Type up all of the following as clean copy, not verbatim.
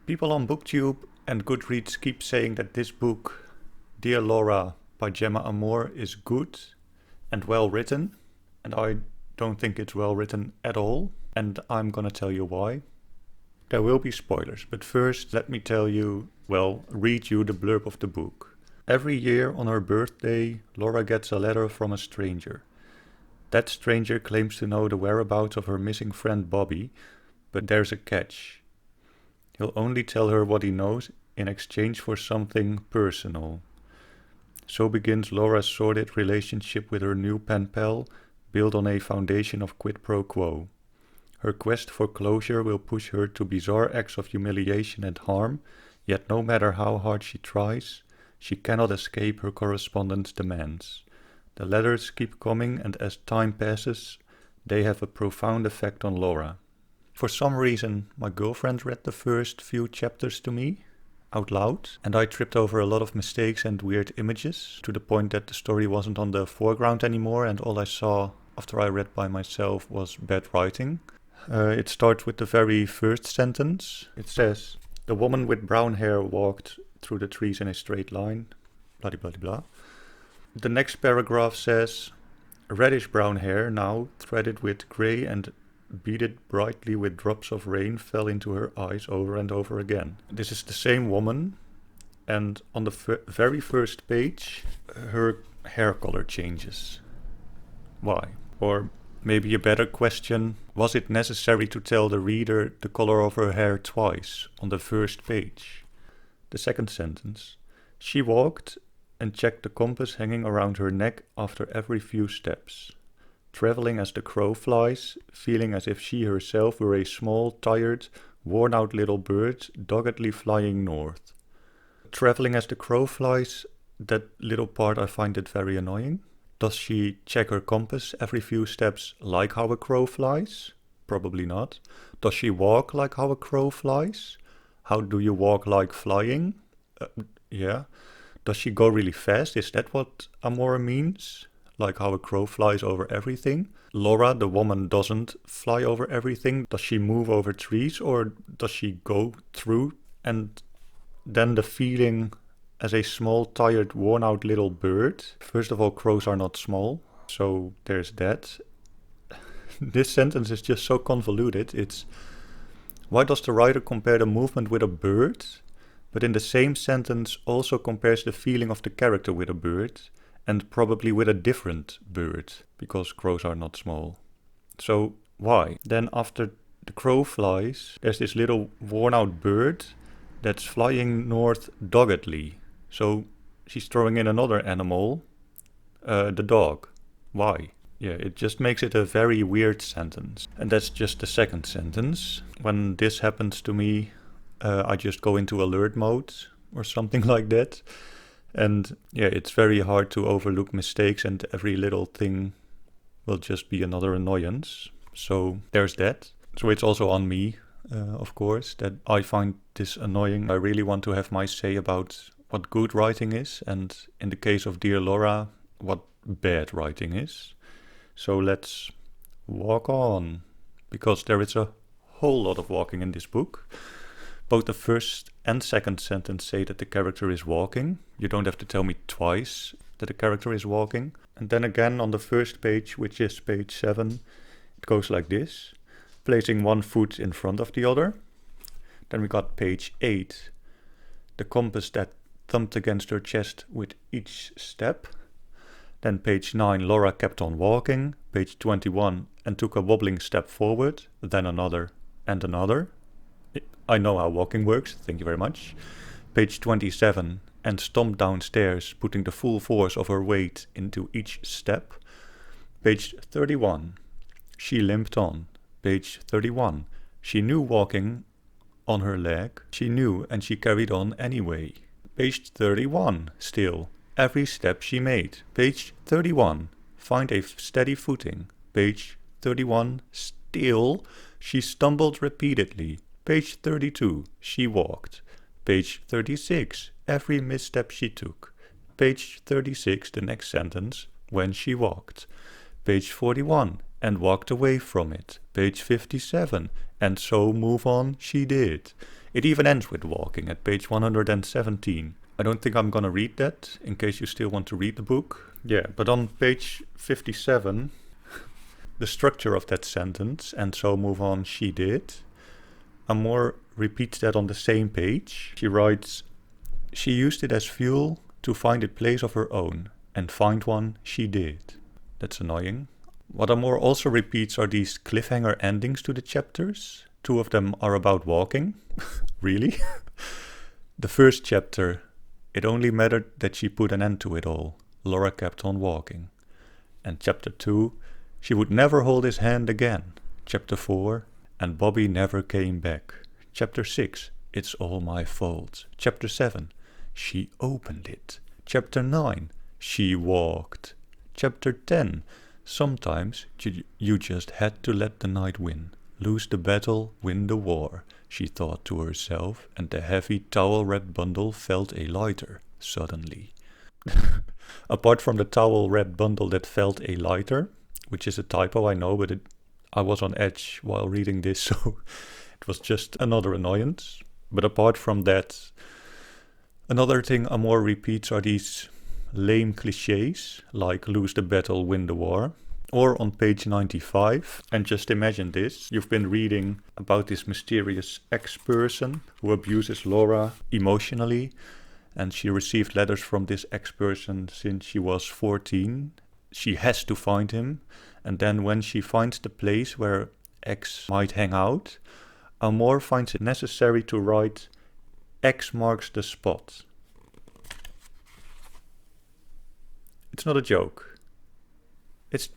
People on booktube and Goodreads keep saying that this book, Dear Laura by Gemma Amor, is good and well written, and I don't think it's well written at all, and I'm gonna tell you why. There will be spoilers, but first let me read you the blurb of the book. Every year on her birthday, Laura gets a letter from a stranger. That stranger claims to know the whereabouts of her missing friend Bobby, but there's a catch. He'll only tell her what he knows in exchange for something personal. So begins Laura's sordid relationship with her new pen pal, built on a foundation of quid pro quo. Her quest for closure will push her to bizarre acts of humiliation and harm, yet no matter how hard she tries, she cannot escape her correspondent's demands. The letters keep coming, and as time passes, they have a profound effect on Laura. For some reason, my girlfriend read the first few chapters to me, out loud, and I tripped over a lot of mistakes and weird images, to the point that the story wasn't on the foreground anymore, and all I saw after I read by myself was bad writing. It starts with the very first sentence. It says, "The woman with brown hair walked through the trees in a straight line," blah blah blah blah. The next paragraph says, "Reddish brown hair, now threaded with grey and beaded brightly with drops of rain, fell into her eyes over and over again." This is the same woman, and on the very first page, her hair color changes. Why? Or maybe a better question, was it necessary to tell the reader the color of her hair twice on the first page? The second sentence, "She walked and checked the compass hanging around her neck after every few steps, traveling as the crow flies, feeling as if she herself were a small, tired, worn-out little bird doggedly flying north." Traveling as the crow flies, that little part I find it very annoying. Does she check her compass every few steps like how a crow flies? Probably not. Does she walk like how a crow flies? How do you walk like flying? Yeah. Does she go really fast? Is that what Amor means? Like how a crow flies over everything? Laura, the woman, doesn't fly over everything. Does she move over trees, or does she go through? And then the feeling as a small, tired, worn-out little bird. First of all, crows are not small, so there's that. This sentence is just so convoluted. It's, why does the writer compare the movement with a bird, but in the same sentence also compares the feeling of the character with a bird, and probably with a different bird, because crows are not small. So why? Then after the crow flies, there's this little worn-out bird that's flying north doggedly. So she's throwing in another animal, the dog. Why? Yeah, it just makes it a very weird sentence. And that's just the second sentence. When this happens to me, I just go into alert mode or something like that. And yeah, it's very hard to overlook mistakes, and every little thing will just be another annoyance. So there's that. So it's also on me, of course, that I find this annoying. I really want to have my say about what good writing is, and in the case of Dear Laura, what bad writing is. So let's walk on, because there is a whole lot of walking in this book. Both the first and second sentence say that the character is walking. You don't have to tell me twice that the character is walking. And then again on the first page, which is page 7, it goes like this, placing one foot in front of the other. Then we got page 8, the compass that thumped against her chest with each step. Then page 9, Laura kept on walking. Page 21, and took a wobbling step forward, then another and another. I know how walking works, thank you very much. Page 27, and stomped downstairs, putting the full force of her weight into each step. Page 31, she limped on. Page 31, she knew walking on her leg. She knew, and she carried on anyway. Page 31, still, every step she made. Page 31, find a steady footing. Page 31, still, she stumbled repeatedly. Page 32, she walked. Page 36, every misstep she took. Page 36, the next sentence, when she walked. Page 41, and walked away from it. Page 57, and so move on she did. It even ends with walking at page 117. I don't think I'm gonna read that, in case you still want to read the book. Yeah, but on page 57, the structure of that sentence, and so move on, she did. Amor repeats that on the same page. She writes, she used it as fuel to find a place of her own, and find one she did. That's annoying. What Amor also repeats are these cliffhanger endings to the chapters. 2 of them are about walking. Really? The first chapter, it only mattered that she put an end to it all. Laura kept on walking. And chapter 2, she would never hold his hand again. Chapter 4, and Bobby never came back. Chapter 6, it's all my fault. Chapter 7, she opened it. Chapter 9, she walked. Chapter 10, sometimes you just had to let the night win. Lose the battle, win the war, she thought to herself, and the heavy towel-wrapped bundle felt a lighter, suddenly. Apart from the towel-wrapped bundle that felt a lighter, which is a typo, I know, but I was on edge while reading this, so it was just another annoyance. But apart from that, another thing Amor repeats are these lame cliches, like lose the battle, win the war. Or on page 95, and just imagine this, you've been reading about this mysterious ex-person who abuses Laura emotionally, and she received letters from this ex-person since she was 14. She has to find him, and then when she finds the place where X might hang out, Amor finds it necessary to write X marks the spot. It's not a joke. It's...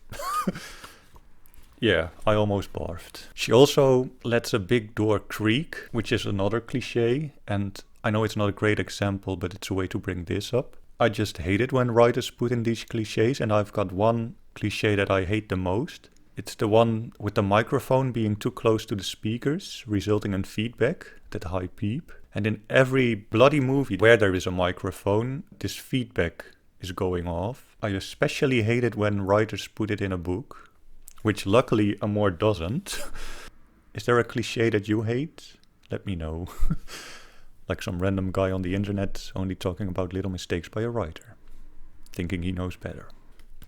Yeah, I almost barfed. She also lets a big door creak, which is another cliche, and I know it's not a great example, but it's a way to bring this up. I just hate it when writers put in these cliches, and I've got one cliche that I hate the most. It's the one with the microphone being too close to the speakers, resulting in feedback, that high peep. And in every bloody movie where there is a microphone, this feedback is going off. I especially hate it when writers put it in a book, which luckily Amor doesn't. Is there a cliche that you hate? Let me know. Like some random guy on the internet only talking about little mistakes by a writer, thinking he knows better.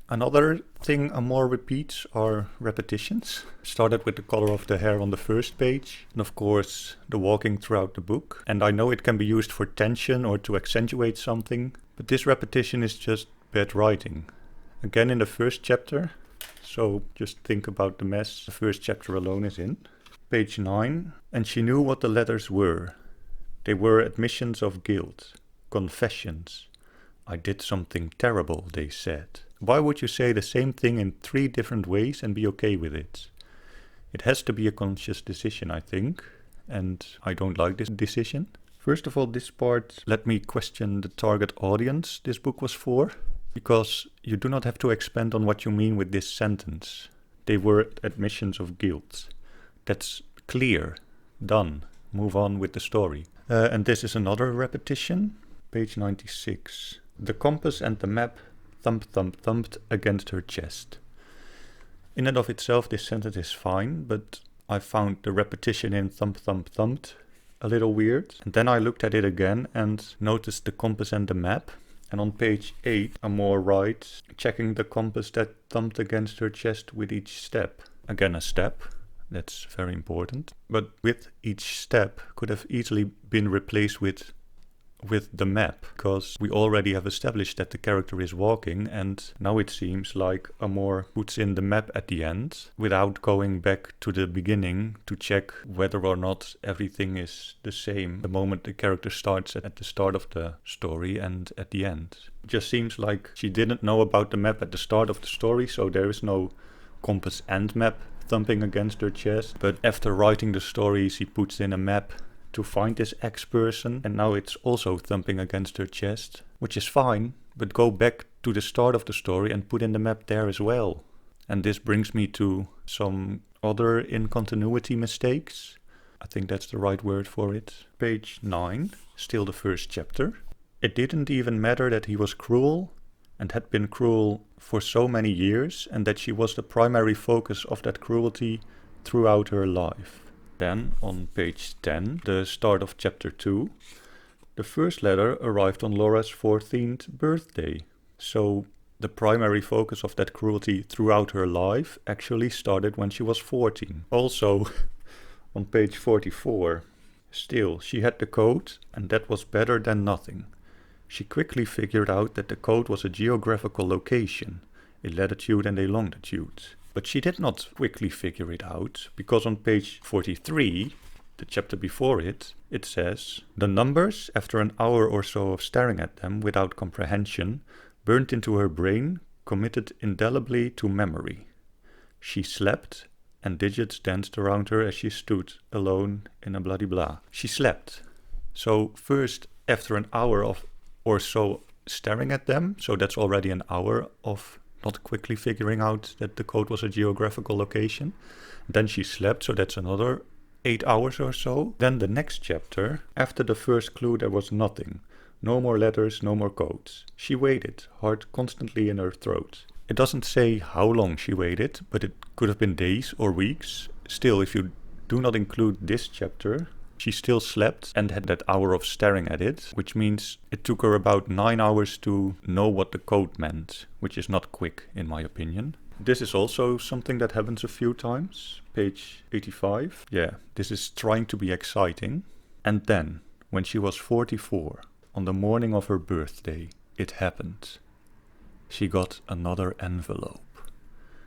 Another thing Amor repeats are repetitions. Started with the color of the hair on the first page, and of course the walking throughout the book. And I know it can be used for tension or to accentuate something, but this repetition is just bad writing. Again in the first chapter, so just think about the mess the first chapter alone is in. Page 9, and she knew what the letters were. They were admissions of guilt, confessions. I did something terrible, they said. Why would you say the same thing in 3 different ways and be okay with it? It has to be a conscious decision, I think, and I don't like this decision. First of all, this part let me question the target audience this book was for, because you do not have to expand on what you mean with this sentence. They were admissions of guilt. That's clear, done, move on with the story. And this is another repetition, page 96. The compass and the map thumped against her chest. In and of itself, this sentence is fine, but I found the repetition in thumped a little weird. And then I looked at it again and noticed the compass and the map. And on page 8, Amor writes, checking the compass that thumped against her chest with each step. Again, a step. That's very important. But with each step could have easily been replaced with the map, because we already have established that the character is walking, and now it seems like Amor puts in the map at the end without going back to the beginning to check whether or not everything is the same the moment the character starts at the start of the story and at the end. It just seems like she didn't know about the map at the start of the story, so there is no compass and map thumping against her chest, but after writing the story she puts in a map to find this ex-person, and now it's also thumping against her chest, which is fine, but go back to the start of the story and put in the map there as well. And this brings me to some other in-continuity mistakes. I think that's the right word for it. Page 9, still the first chapter. It didn't even matter that he was cruel, and had been cruel for so many years, and that she was the primary focus of that cruelty throughout her life. Then, on page 10, the start of chapter 2, the first letter arrived on Laura's 14th birthday. So the primary focus of that cruelty throughout her life actually started when she was 14. Also, on page 44, still, she had the code, and that was better than nothing. She quickly figured out that the code was a geographical location, a latitude and a longitude. But she did not quickly figure it out, because on page 43, the chapter before it, it says, the numbers, after an hour or so of staring at them without comprehension, burned into her brain, committed indelibly to memory. She slept, and digits danced around her as she stood alone in a bloody blah. She slept. So first, after an hour of or so staring at them, so that's already an hour of not quickly figuring out that the code was a geographical location. Then she slept, so that's another 8 hours or so. Then the next chapter, after the first clue there was nothing. No more letters, no more codes. She waited, heart constantly in her throat. It doesn't say how long she waited, but it could have been days or weeks. Still, if you do not include this chapter, she still slept and had that hour of staring at it, which means it took her about 9 hours to know what the code meant, which is not quick in my opinion. This is also something that happens a few times. Page 85. Yeah, this is trying to be exciting. And then, when she was 44, on the morning of her birthday, it happened. She got another envelope.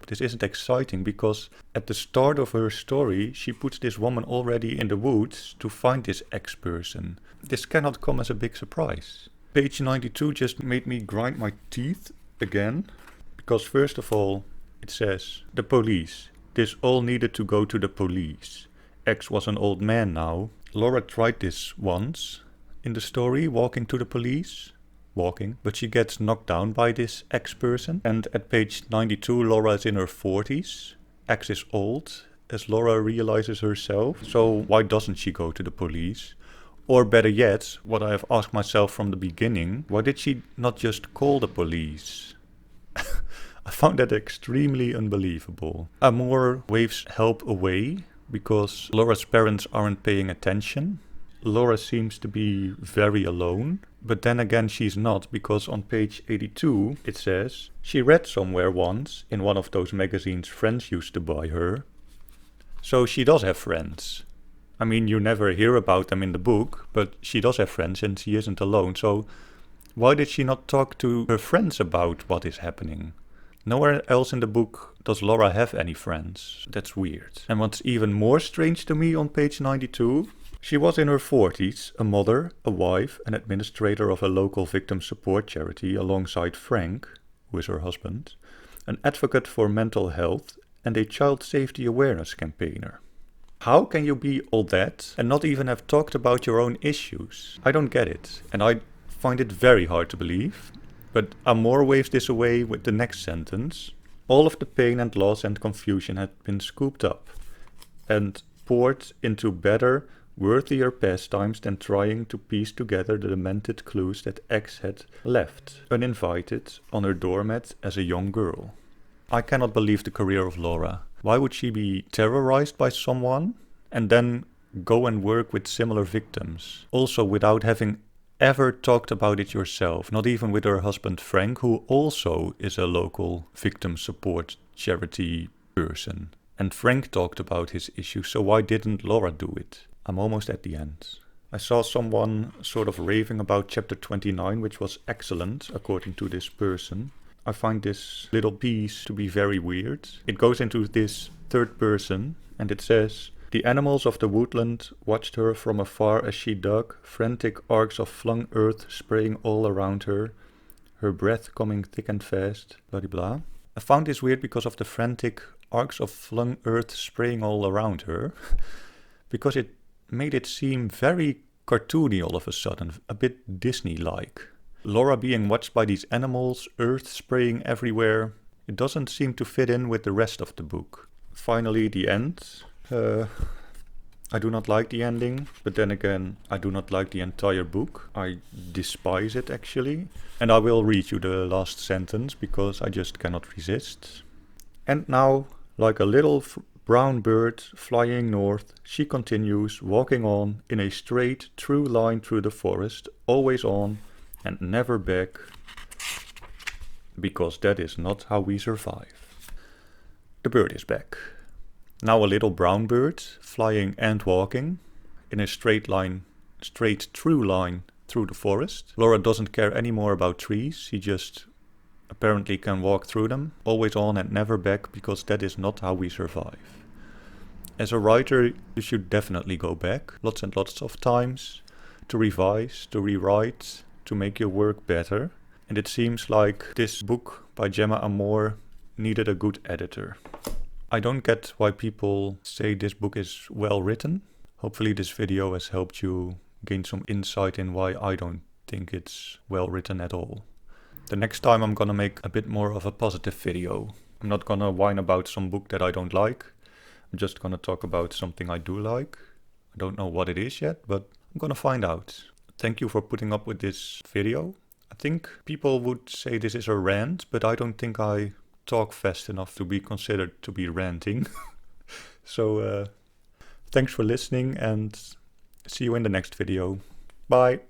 This isn't exciting because at the start of her story, she puts this woman already in the woods to find this ex-person. This cannot come as a big surprise. Page 92 just made me grind my teeth again. Because first of all, it says, the police. This all needed to go to the police. X was an old man now. Laura tried this once in the story, walking to the police. But she gets knocked down by this ex-person. And at page 92, Laura is in her 40s. X is old, as Laura realizes herself. So why doesn't she go to the police? Or better yet, what I have asked myself from the beginning, why did she not just call the police? I found that extremely unbelievable. Amor waves help away because Laura's parents aren't paying attention. Laura seems to be very alone, but then again she's not, because on page 82 it says, she read somewhere once in one of those magazines friends used to buy her. So she does have friends. I mean, you never hear about them in the book, but she does have friends and she isn't alone. So why did she not talk to her friends about what is happening? Nowhere else in the book does Laura have any friends. That's weird. And what's even more strange to me on page 92, she was in her 40s, a mother, a wife, an administrator of a local victim support charity alongside Frank, who is her husband, an advocate for mental health, and a child safety awareness campaigner. How can you be all that and not even have talked about your own issues? I don't get it, and I find it very hard to believe. But Amor waves this away with the next sentence. All of the pain and loss and confusion had been scooped up and poured into better, worthier pastimes than trying to piece together the demented clues that X had left, uninvited, on her doormat as a young girl. I cannot believe the career of Laura. Why would she be terrorized by someone and then go and work with similar victims? Also without having ever talked about it yourself, not even with her husband Frank, who also is a local victim support charity person. And Frank talked about his issues, so why didn't Laura do it? I'm almost at the end. I saw someone sort of raving about chapter 29, which was excellent, according to this person. I find this little piece to be very weird. It goes into this third person, and it says, the animals of the woodland watched her from afar as she dug, frantic arcs of flung earth spraying all around her, her breath coming thick and fast, blah blah blah. I found this weird because of the frantic arcs of flung earth spraying all around her, because it made it seem very cartoony all of a sudden, a bit Disney-like. Laura being watched by these animals, earth spraying everywhere, it doesn't seem to fit in with the rest of the book. Finally, the end. I do not like the ending, but then again, I do not like the entire book. I despise it actually. And I will read you the last sentence because I just cannot resist. And now, like a little brown bird flying north, she continues, walking on in a straight, true line through the forest, always on and never back, because that is not how we survive. The bird is back. Now a little brown bird, flying and walking in a straight true line through the forest. Laura doesn't care anymore about trees, she just apparently can walk through them, always on and never back, because that is not how we survive. As a writer, you should definitely go back lots and lots of times to revise, to rewrite, to make your work better. And it seems like this book by Gemma Amor needed a good editor. I don't get why people say this book is well written. Hopefully this video has helped you gain some insight in why I don't think it's well written at all. The next time I'm gonna make a bit more of a positive video. I'm not gonna whine about some book that I don't like. I'm just gonna talk about something I do like. I don't know what it is yet, but I'm gonna find out. Thank you for putting up with this video. I think people would say this is a rant, but I don't think I talk fast enough to be considered to be ranting. So thanks for listening and see you in the next video. Bye.